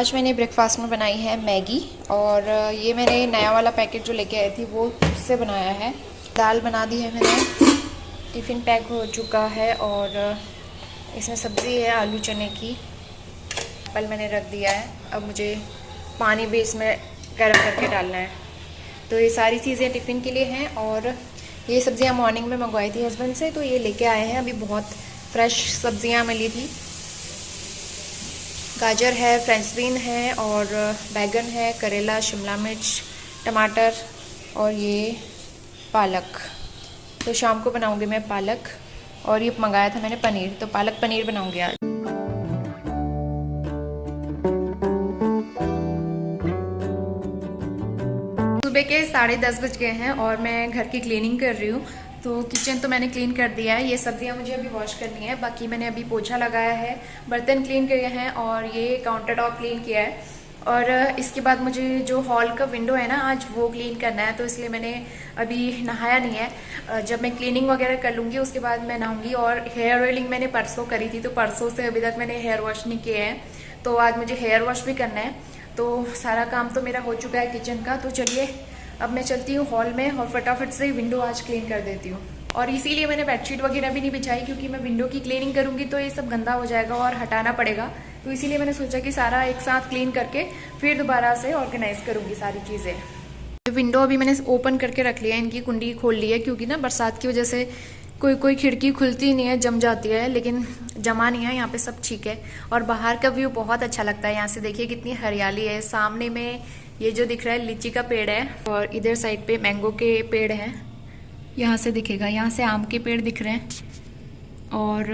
आज मैंने ब्रेकफास्ट में बनाई है मैगी और ये मैंने नया वाला पैकेट जो लेके आई थी वो उससे बनाया है। दाल बना दी है मैंने, टिफ़िन पैक हो चुका है और इसमें सब्ज़ी है आलू चने की। एप्पल मैंने रख दिया है, अब मुझे पानी भी इसमें गर्म करके डालना है। तो ये सारी चीज़ें टिफ़िन के लिए हैं और ये सब्ज़ियाँ मॉर्निंग में मंगवाई थी हस्बैंड से, तो ये लेके आए हैं। अभी बहुत फ्रेश सब्ज़ियाँ मिली थी। गाजर है, फ्रेंच बीन है और बैगन है, करेला, शिमला मिर्च, टमाटर और ये पालक। तो शाम को बनाऊंगी मैं पालक। और ये मंगाया था मैंने पनीर, तो पालक पनीर बनाऊंगी आज। सुबह के 10:30 बज गए हैं और मैं घर की क्लीनिंग कर रही हूँ। तो किचन तो मैंने क्लीन कर दिया है, ये सब्जियां मुझे अभी वॉश करनी है। बाकी मैंने अभी पोछा लगाया है, बर्तन क्लीन किए हैं और ये काउंटर टॉप क्लीन किया है। और इसके बाद मुझे जो हॉल का विंडो है ना, आज वो क्लीन करना है, तो इसलिए मैंने अभी नहाया नहीं है। जब मैं क्लीनिंग वगैरह कर लूँगी उसके बाद मैं नहाऊंगी। और हेयर ऑयलिंग मैंने परसों करी थी, तो परसों से अभी तक मैंने हेयर वॉश नहीं किए हैं, तो आज मुझे हेयर वॉश भी करना है। तो सारा काम तो मेरा हो चुका है किचन का। तो चलिए अब मैं चलती हूँ हॉल में और फटाफट से विंडो आज क्लीन कर देती हूँ। और इसीलिए मैंने बेडशीट वगैरह भी नहीं बिछाई, क्योंकि मैं विंडो की क्लीनिंग करूँगी तो ये सब गंदा हो जाएगा और हटाना पड़ेगा। तो इसीलिए मैंने सोचा कि सारा एक साथ क्लीन करके फिर दोबारा से ऑर्गेनाइज करूँगी सारी चीज़ें। विंडो अभी मैंने ओपन करके रख लिया है, इनकी कुंडी खोल ली है, क्योंकि ना बरसात की वजह से कोई खिड़की खुलती नहीं है, जम जाती है, लेकिन जमा नहीं है। यहाँ पे सब ठीक है और बाहर का व्यू बहुत अच्छा लगता है। यहाँ से देखिए कितनी हरियाली है। सामने में ये जो दिख रहा है लीची का पेड़ है और इधर साइड पे मैंगो के पेड़ हैं। यहाँ से दिखेगा, यहाँ से आम के पेड़ दिख रहे हैं। और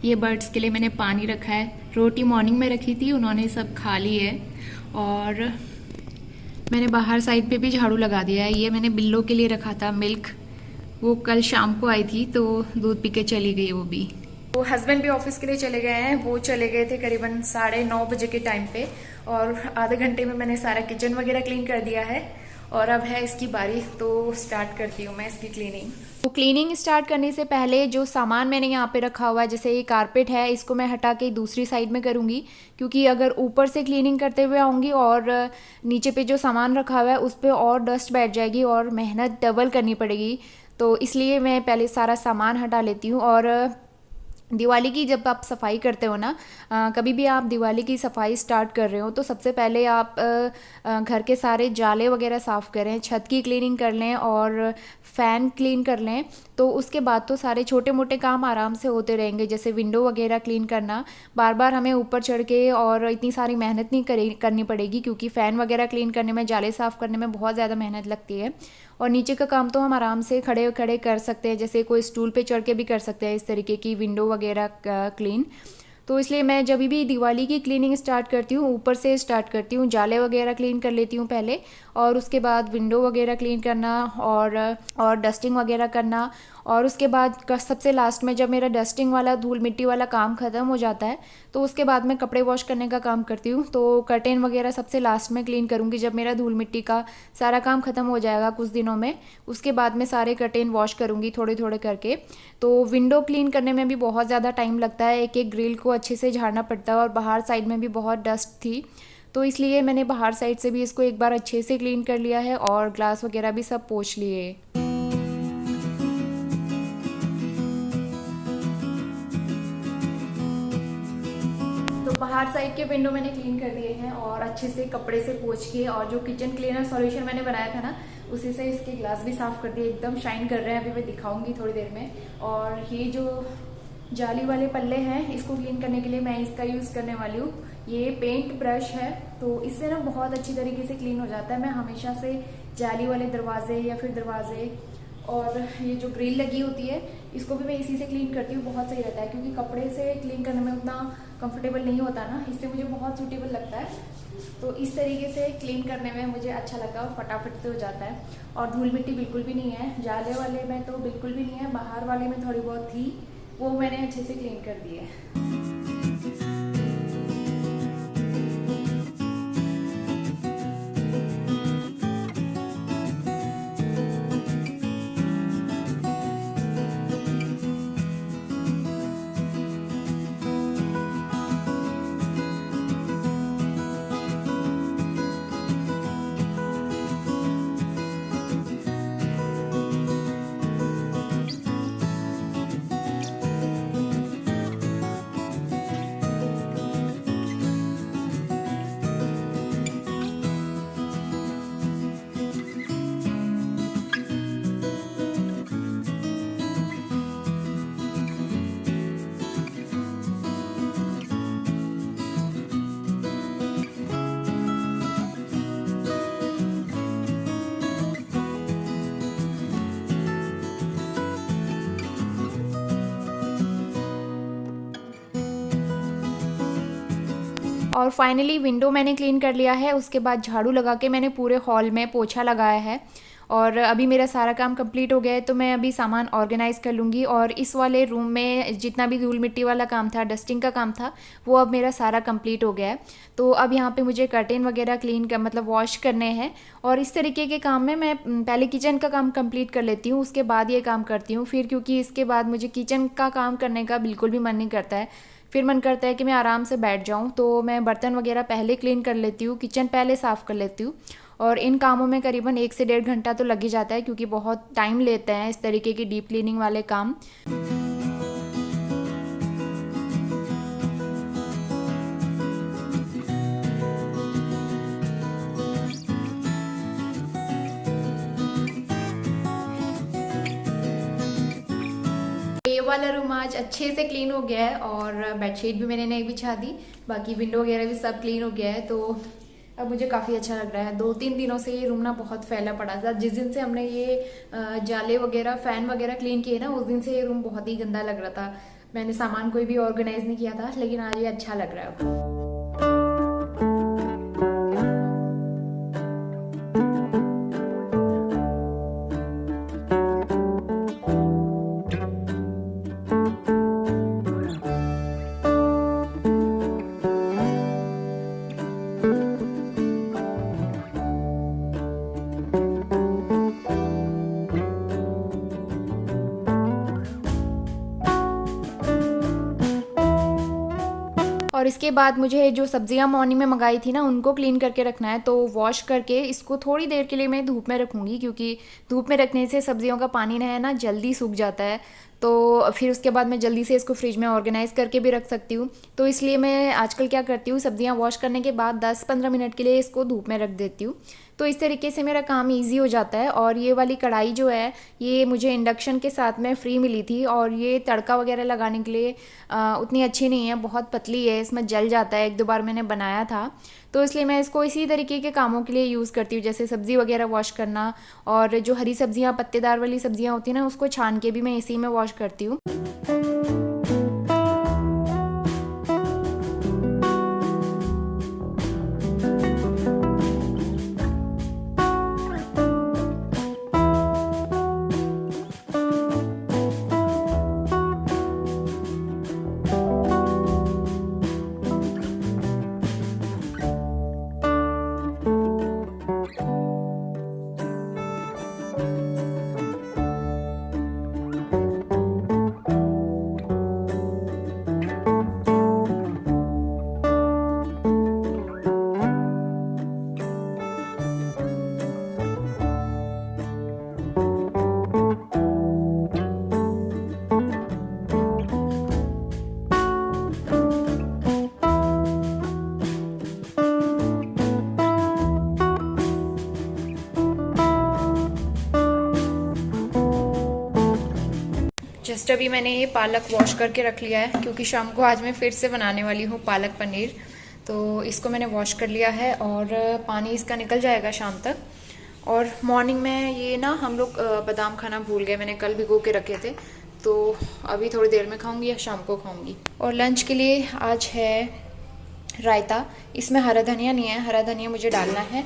ये बर्ड्स के लिए मैंने पानी रखा है। रोटी मॉर्निंग में रखी थी, उन्होंने सब खा ली है। और मैंने बाहर साइड पे भी झाड़ू लगा दिया है। ये मैंने बिल्लों के लिए रखा था मिल्क, वो कल शाम को आई थी तो दूध पी के चली गई वो भी। वो हस्बैंड भी ऑफिस के लिए चले गए हैं, वो चले गए थे करीबन 9:30 बजे के टाइम पे। और आधे घंटे में मैंने सारा किचन वगैरह क्लीन कर दिया है और अब है इसकी बारी, तो स्टार्ट करती हूँ मैं इसकी क्लीनिंग। तो क्लीनिंग स्टार्ट करने से पहले जो सामान मैंने यहाँ पे रखा हुआ है, जैसे ये कारपेट है, इसको मैं हटा के दूसरी साइड में करूँगी, क्योंकि अगर ऊपर से क्लीनिंग करते हुए आऊँगी और नीचे पे जो सामान रखा हुआ है उस पर और डस्ट बैठ जाएगी और मेहनत डबल करनी पड़ेगी। तो इसलिए मैं पहले सारा सामान हटा लेती हूँ। और दिवाली की जब आप सफाई करते हो ना, कभी भी आप दिवाली की सफाई स्टार्ट कर रहे हो तो सबसे पहले आप घर के सारे जाले वगैरह साफ़ करें, छत की क्लीनिंग कर लें और फ़ैन क्लीन कर लें। तो उसके बाद तो सारे छोटे मोटे काम आराम से होते रहेंगे, जैसे विंडो वगैरह क्लीन करना। बार बार हमें ऊपर चढ़ के और इतनी सारी मेहनत नहीं करनी पड़ेगी, क्योंकि फ़ैन वगैरह क्लीन करने में, जाले साफ़ करने में बहुत ज़्यादा मेहनत लगती है। और नीचे का काम तो हम आराम से खड़े खड़े कर सकते हैं, जैसे कोई स्टूल पे चढ़ के भी कर सकते हैं, इस तरीके की विंडो वगैरह क्लीन। तो इसलिए मैं जब भी दिवाली की क्लीनिंग स्टार्ट करती हूँ ऊपर से स्टार्ट करती हूँ। जाले वगैरह क्लीन कर लेती हूँ पहले और उसके बाद विंडो वगैरह क्लीन करना और डस्टिंग वगैरह करना। और उसके बाद सबसे लास्ट में जब मेरा डस्टिंग वाला धूल मिट्टी वाला काम ख़त्म हो जाता है तो उसके बाद मैं कपड़े वॉश करने का काम करती हूँ। तो कर्टेन वगैरह सबसे लास्ट में क्लीन करूँगी जब मेरा धूल मिट्टी का सारा काम ख़त्म हो जाएगा कुछ दिनों में। उसके बाद मैं सारे कर्टेन वॉश करूँगी थोड़े थोड़े करके। तो विंडो क्लीन करने में भी बहुत ज़्यादा टाइम लगता है, एक एक ग्रिल को अच्छे से झाड़ना पड़ता है और बाहर साइड में भी बहुत डस्ट थी, तो इसलिए मैंने बाहर साइड से भी इसको एक बार अच्छे से क्लीन कर लिया है और ग्लास वगैरह भी सब पोंछ लिए। तो बाहर साइड के विंडो मैंने क्लीन कर दिए हैं और अच्छे से कपड़े से पोंछ के, और जो किचन क्लीनर सॉल्यूशन मैंने बनाया था ना उसी से इसके ग्लास भी साफ कर दिए, एकदम शाइन कर रहे हैं। अभी मैं दिखाऊंगी थोड़ी देर में। और ये जो जाली वाले पल्ले हैं इसको क्लीन करने के लिए मैं इसका यूज़ करने वाली हूँ। ये पेंट ब्रश है, तो इससे ना बहुत अच्छी तरीके से क्लीन हो जाता है। मैं हमेशा से जाली वाले दरवाजे या फिर दरवाजे और ये जो ग्रिल लगी होती है इसको भी मैं इसी से क्लीन करती हूँ, बहुत सही रहता है, क्योंकि कपड़े से क्लीन करने में उतना कंफर्टेबल नहीं होता ना, इससे मुझे बहुत सूटेबल लगता है। तो इस तरीके से क्लीन करने में मुझे अच्छा लगता है और फटाफट से हो जाता है। और धूल मिट्टी बिल्कुल भी नहीं है, जाले वाले में तो बिल्कुल भी नहीं है, बाहर वाले में थोड़ी बहुत थी, वो मैंने अच्छे से क्लीन कर दी है। और फाइनली विंडो मैंने क्लीन कर लिया है। उसके बाद झाड़ू लगा के मैंने पूरे हॉल में पोछा लगाया है और अभी मेरा सारा काम कंप्लीट हो गया है। तो मैं अभी सामान ऑर्गेनाइज़ कर लूँगी और इस वाले रूम में जितना भी धूल मिट्टी वाला काम था, डस्टिंग का काम था, वो अब मेरा सारा कंप्लीट हो गया है। तो अब यहाँ पे मुझे कर्टेन वगैरह क्लीन कर मतलब वॉश करने हैं और इस तरीके के काम में मैं पहले किचन का काम कंप्लीट कर लेती हूँ, उसके बाद ये काम करती हूँ फिर, क्योंकि इसके बाद मुझे किचन का काम करने का बिल्कुल भी मन नहीं करता है। फिर मन करता है कि मैं आराम से बैठ जाऊँ। तो मैं बर्तन वगैरह पहले क्लीन कर लेती हूँ, किचन पहले साफ़ कर लेती हूँ और इन कामों में करीबन 1 से 1.5 घंटा तो लग ही जाता है, क्योंकि बहुत टाइम लेते हैं इस तरीके की डीप क्लीनिंग वाले काम। ये वाला रूम आज अच्छे से क्लीन हो गया है और बेडशीट भी मैंने नई बिछा दी, बाकी विंडो वगैरह भी सब क्लीन हो गया है। तो अब मुझे काफ़ी अच्छा लग रहा है। 2-3 दिनों से ये रूम ना बहुत फैला पड़ा था। जिस दिन से हमने ये जाले वगैरह फैन वगैरह क्लीन किए ना, उस दिन से ये रूम बहुत ही गंदा लग रहा था। मैंने सामान कोई भी ऑर्गेनाइज नहीं किया था, लेकिन आज ये अच्छा लग रहा है। और इसके बाद मुझे जो सब्जियां मॉर्निंग में मंगाई थी ना, उनको क्लीन करके रखना है। तो वॉश करके इसको थोड़ी देर के लिए मैं धूप में रखूँगी, क्योंकि धूप में रखने से सब्जियों का पानी है ना जल्दी सूख जाता है। तो फिर उसके बाद मैं जल्दी से इसको फ्रिज में ऑर्गेनाइज़ करके भी रख सकती हूँ। तो इसलिए मैं आजकल क्या करती हूँ, सब्जियाँ वॉश करने के बाद 10-15 मिनट के लिए इसको धूप में रख देती हूँ। तो इस तरीके से मेरा काम इजी हो जाता है। और ये वाली कढ़ाई जो है, ये मुझे इंडक्शन के साथ में फ्री मिली थी और ये तड़का वगैरह लगाने के लिए उतनी अच्छी नहीं है, बहुत पतली है, इसमें जल जाता है। 1-2 बार मैंने बनाया था, तो इसलिए मैं इसको इसी तरीके के कामों के लिए यूज़ करती हूँ, जैसे सब्ज़ी वगैरह वॉश करना। और जो हरी सब्जियाँ, पत्तेदार वाली सब्जियाँ होती हैं ना, उसको छान के भी मैं इसी में वॉश करती हूँ। जस्ट अभी मैंने ये पालक वॉश करके रख लिया है, क्योंकि शाम को आज मैं फिर से बनाने वाली हूँ पालक पनीर। तो इसको मैंने वॉश कर लिया है और पानी इसका निकल जाएगा शाम तक। और मॉर्निंग में ये ना हम लोग बादाम खाना भूल गए, मैंने कल भिगो के रखे थे, तो अभी थोड़ी देर में खाऊंगी या शाम को खाऊंगी। और लंच के लिए आज है रायता। इसमें हरा धनिया नहीं है, हरा धनिया मुझे डालना है।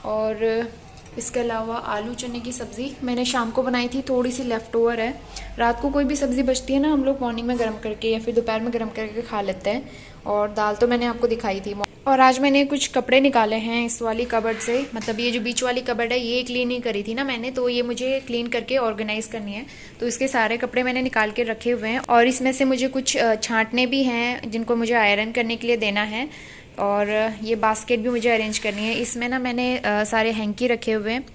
और इसके अलावा आलू चने की सब्ज़ी मैंने शाम को बनाई थी, थोड़ी सी लेफ़्ट ओवर है। रात को कोई भी सब्ज़ी बचती है ना, हम लोग मॉर्निंग में गर्म करके या फिर दोपहर में गर्म करके खा लेते हैं। और दाल तो मैंने आपको दिखाई थी। और आज मैंने कुछ कपड़े निकाले हैं इस वाली कबर्ड से, मतलब ये जो बीच वाली कबर्ड है ये क्लीन नहीं करी थी ना मैंने, तो ये मुझे क्लीन करके ऑर्गेनाइज़ करनी है। तो इसके सारे कपड़े मैंने निकाल के रखे हुए हैं और इसमें से मुझे कुछ छांटने भी हैं जिनको मुझे आयरन करने के लिए देना है। और ये बास्केट भी मुझे अरेंज करनी है। इसमें ना मैंने सारे हैंकी रखे हुए हैं,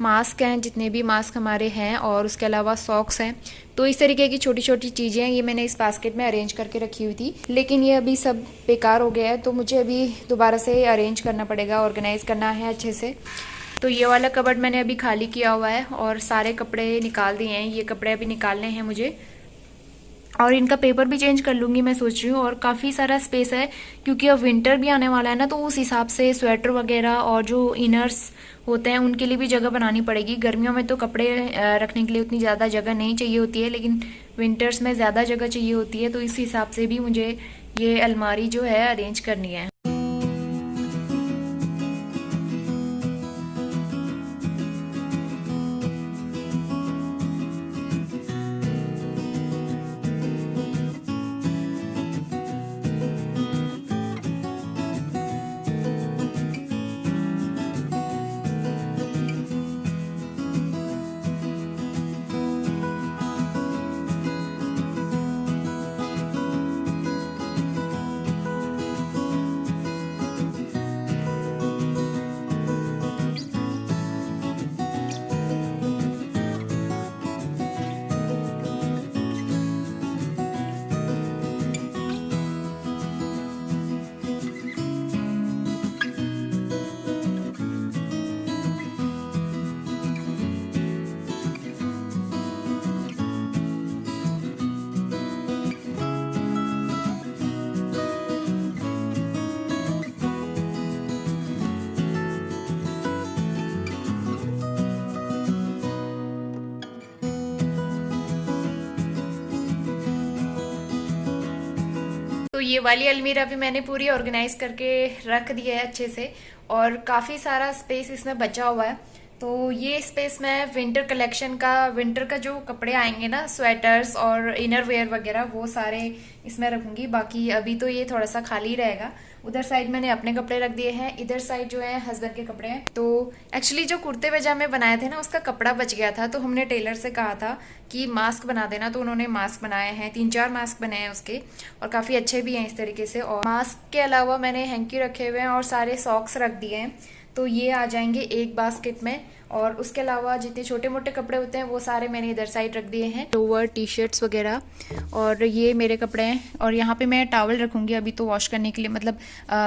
मास्क हैं जितने भी मास्क हमारे हैं, और उसके अलावा सॉक्स हैं। तो इस तरीके की छोटी छोटी चीज़ें ये मैंने इस बास्केट में अरेंज करके रखी हुई थी, लेकिन ये अभी सब बेकार हो गया है, तो मुझे अभी दोबारा से अरेंज करना पड़ेगा, ऑर्गेनाइज़ करना है अच्छे से। तो ये वाला कबर्ड मैंने अभी खाली किया हुआ है और सारे कपड़े निकाल दिए हैं। ये कपड़े अभी निकालने हैं मुझे, और इनका पेपर भी चेंज कर लूँगी मैं सोच रही हूँ। और काफ़ी सारा स्पेस है, क्योंकि अब विंटर भी आने वाला है ना, तो उस हिसाब से स्वेटर वगैरह और जो इनर्स होते हैं उनके लिए भी जगह बनानी पड़ेगी। गर्मियों में तो कपड़े रखने के लिए उतनी ज़्यादा जगह नहीं चाहिए होती है, लेकिन विंटर्स में ज़्यादा जगह चाहिए होती है। तो इस हिसाब से भी मुझे ये अलमारी जो है अरेंज करनी है। ये वाली अलमीरा भी मैंने पूरी ऑर्गेनाइज करके रख दिया है अच्छे से, और काफ़ी सारा स्पेस इसमें बचा हुआ है। तो ये स्पेस में विंटर का जो कपड़े आएंगे ना, स्वेटर्स और इनर वेयर वगैरह, वो सारे इसमें रखूंगी। बाकी अभी तो ये थोड़ा सा खाली रहेगा। उधर साइड मैंने अपने कपड़े रख दिए हैं, इधर साइड जो है हस्बैंड के कपड़े हैं। तो एक्चुअली जो कुर्ते पजामे बनाए थे ना, उसका कपड़ा बच गया था, तो हमने टेलर से कहा था कि मास्क बना देना, तो उन्होंने मास्क बनाए हैं, 3-4 मास्क बने हैं उसके, और काफ़ी अच्छे भी हैं इस तरीके से। और मास्क के अलावा मैंने हैंकी रखे हुए हैं और सारे सॉक्स रख दिए हैं, तो ये आ जाएंगे एक बास्केट में। और उसके अलावा जितने छोटे मोटे कपड़े होते हैं वो सारे मैंने इधर साइड रख दिए हैं, लोअर, टी शर्ट्स वगैरह, और ये मेरे कपड़े हैं। और यहाँ पे मैं टॉवल रखूँगी अभी तो वॉश करने के लिए, मतलब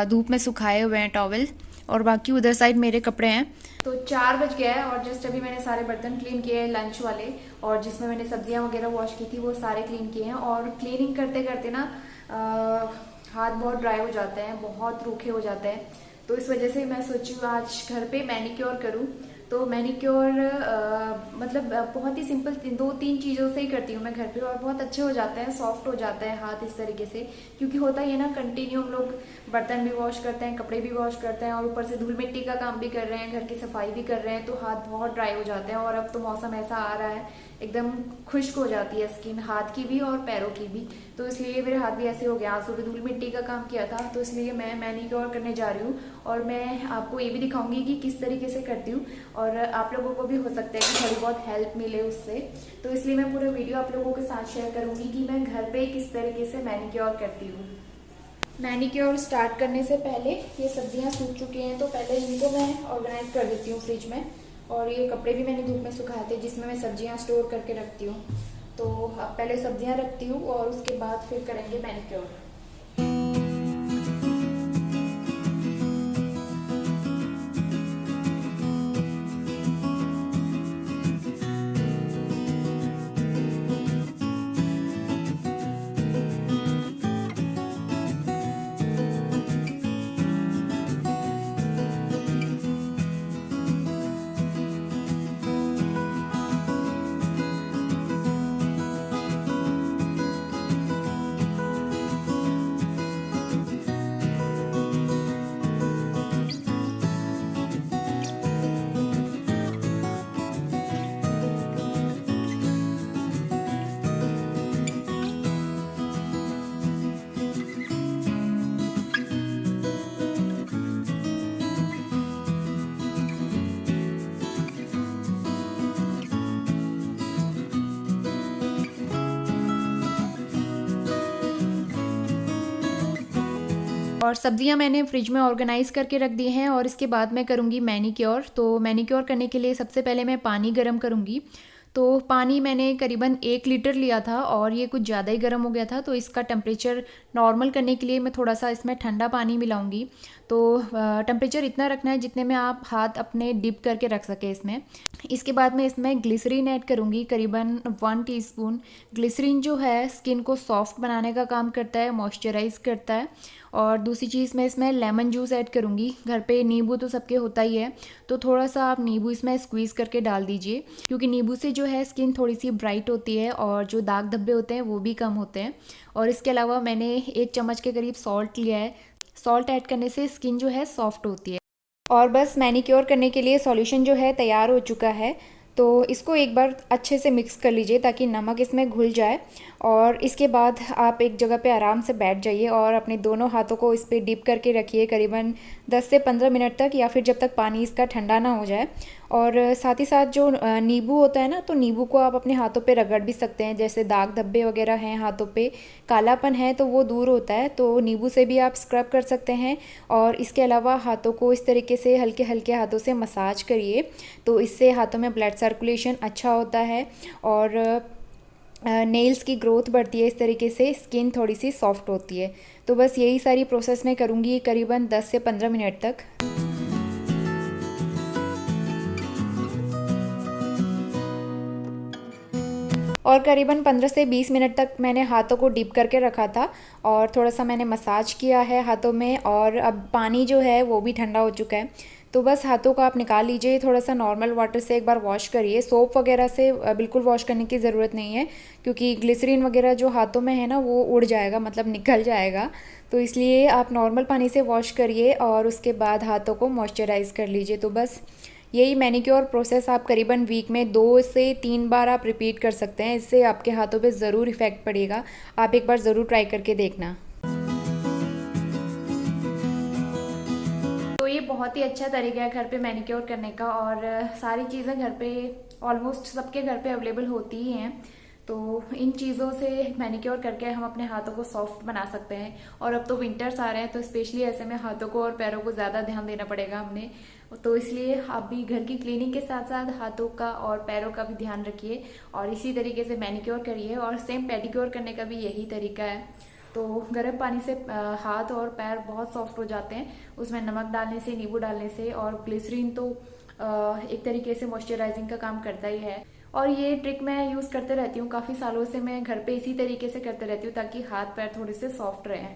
धूप में सुखाए हुए हैं टॉवल, और बाकी उधर साइड मेरे कपड़े हैं। तो 4 बज गया है और जस्ट अभी मैंने सारे बर्तन क्लीन किए हैं लंच वाले, और जिसमें मैंने सब्जियां वगैरह वॉश की थी वो सारे क्लीन किए हैं। और क्लीनिंग करते करते ना हाथ बहुत ड्राई हो जाते हैं, बहुत रूखे हो जाते हैं, तो इस वजह से मैं सोची हूँ आज घर पे मैनिक्योर करूँ। तो मैनिक्योर मतलब बहुत ही सिंपल 2-3 चीज़ों से ही करती हूँ मैं घर पे, और बहुत अच्छे हो जाते हैं, सॉफ्ट हो जाते हैं हाथ इस तरीके से। क्योंकि होता ही है ना, कंटिन्यू हम लोग बर्तन भी वॉश करते हैं, कपड़े भी वॉश करते हैं, और ऊपर से धूल मिट्टी का काम भी कर रहे हैं, घर की सफाई भी कर रहे हैं, तो हाथ बहुत ड्राई हो जाते हैं। और अब तो मौसम ऐसा आ रहा है, एकदम खुश्क हो जाती है स्किन, हाथ की भी और पैरों की भी। तो इसलिए मेरे हाथ भी ऐसे हो गया, आज सुबह धूल मिट्टी का काम किया था, तो इसलिए मैं मैनिक्योर करने जा रही हूँ। और मैं आपको ये भी दिखाऊंगी कि किस तरीके से करती हूँ, और आप लोगों को भी हो सकता है कि थोड़ी बहुत हेल्प मिले उससे। तो इसलिए मैं पूरा वीडियो आप लोगों के साथ शेयर करूंगी कि मैं घर पे किस तरीके से मैनिक्योर करती हूँ। मैनिक्योर स्टार्ट करने से पहले ये सब्जियां सूख चुकी हैं, तो पहले इनको मैं ऑर्गेनाइज कर देती हूँ फ्रिज में। और ये कपड़े भी मैंने धूप में सुखाए थे, जिसमें मैं सब्जियां स्टोर करके रखती हूँ। तो अब पहले सब्जियां रखती हूँ और उसके बाद फिर करेंगे मैनिक्योर। और सब्जियां मैंने फ्रिज में ऑर्गेनाइज करके रख दी हैं, और इसके बाद मैं करूंगी मैनिक्योर। तो मैनिक्योर करने के लिए सबसे पहले मैं पानी गर्म करूंगी। तो पानी मैंने करीबन 1 लीटर लिया था, और ये कुछ ज़्यादा ही गर्म हो गया था, तो इसका टेम्परेचर नॉर्मल करने के लिए मैं थोड़ा सा इसमें ठंडा पानी मिलाऊंगी। तो टेम्परेचर इतना रखना है जितने में आप हाथ अपने डिप करके रख सके इसमें। इसके बाद मैं इसमें ग्लिसरीन ऐड करूंगी, करीबन 1 टीस्पून। ग्लिसरीन जो है स्किन को सॉफ्ट बनाने का काम करता है, मॉइस्चराइज करता है। और दूसरी चीज़ मैं इसमें लेमन जूस ऐड करूंगी। घर पे नींबू तो सबके होता ही है, तो थोड़ा सा आप नींबू इसमें स्क्वीज़ करके डाल दीजिए, क्योंकि नींबू से जो है स्किन थोड़ी सी ब्राइट होती है, और जो दाग धब्बे होते हैं वो भी कम होते हैं। और इसके अलावा मैंने 1 चम्मच के करीब सॉल्ट लिया है। सॉल्ट ऐड करने से स्किन जो है सॉफ्ट होती है। और बस मैनिक्योर करने के लिए सॉल्यूशन जो है तैयार हो चुका है। तो इसको एक बार अच्छे से मिक्स कर लीजिए ताकि नमक इसमें घुल जाए। और इसके बाद आप एक जगह पे आराम से बैठ जाइए और अपने दोनों हाथों को इस पर डिप करके रखिए करीबन 10 से 15 मिनट तक, या फिर जब तक पानी इसका ठंडा ना हो जाए। और साथ ही साथ जो नींबू होता है ना, तो नींबू को आप अपने हाथों पे रगड़ भी सकते हैं। जैसे दाग धब्बे वगैरह हैं हाथों पे, कालापन है, तो वो दूर होता है, तो नींबू से भी आप स्क्रब कर सकते हैं। और इसके अलावा हाथों को इस तरीके से हल्के हल्के हाथों से मसाज करिए, तो इससे हाथों में ब्लड सर्कुलेशन अच्छा होता है और नेल्स की ग्रोथ बढ़ती है। इस तरीके से स्किन थोड़ी सी सॉफ्ट होती है। तो बस यही सारी प्रोसेस मैं करूँगी करीबन 10 से 15 मिनट तक। और करीबन 15 से 20 मिनट तक मैंने हाथों को डिप करके रखा था, और थोड़ा सा मैंने मसाज किया है हाथों में। और अब पानी जो है वो भी ठंडा हो चुका है। तो बस हाथों को आप निकाल लीजिए, थोड़ा सा नॉर्मल वाटर से एक बार वॉश करिए। सोप वगैरह से बिल्कुल वॉश करने की ज़रूरत नहीं है, क्योंकि ग्लिसरीन वगैरह जो हाथों में है ना वो उड़ जाएगा, मतलब निकल जाएगा। तो इसलिए आप नॉर्मल पानी से वॉश करिए और उसके बाद हाथों को मॉइस्चराइज़ कर लीजिए। तो बस यही मैनिक्योर प्रोसेस आप करीबन वीक में 2 से 3 बार आप रिपीट कर सकते हैं। इससे आपके हाथों पे ज़रूर इफ़ेक्ट पड़ेगा। आप एक बार ज़रूर ट्राई करके देखना। तो ये बहुत ही अच्छा तरीका है घर पे मैनिक्योर करने का, और सारी चीज़ें घर पे ऑलमोस्ट सबके घर पे अवेलेबल होती ही हैं। तो इन चीज़ों से मैनिक्योर करके हम अपने हाथों को सॉफ्ट बना सकते हैं। और अब तो विंटर्स आ रहे हैं, तो स्पेशली ऐसे में हाथों को और पैरों को ज़्यादा ध्यान देना पड़ेगा हमने। तो इसलिए आप भी घर की क्लीनिंग के साथ साथ हाथों का और पैरों का भी ध्यान रखिए और इसी तरीके से मैनिक्योर करिए। और सेम पेडिक्योर करने का भी यही तरीका है। तो गर्म पानी से हाथ और पैर बहुत सॉफ्ट हो जाते हैं, उसमें नमक डालने से, नींबू डालने से। और ग्लिसरीन तो एक तरीके से मॉइस्चराइजिंग का काम करता ही है। और ये ट्रिक मैं यूज़ करते रहती हूँ, काफ़ी सालों से मैं घर पे इसी तरीके से करते रहती हूँ ताकि हाथ पैर थोड़े से सॉफ्ट रहें।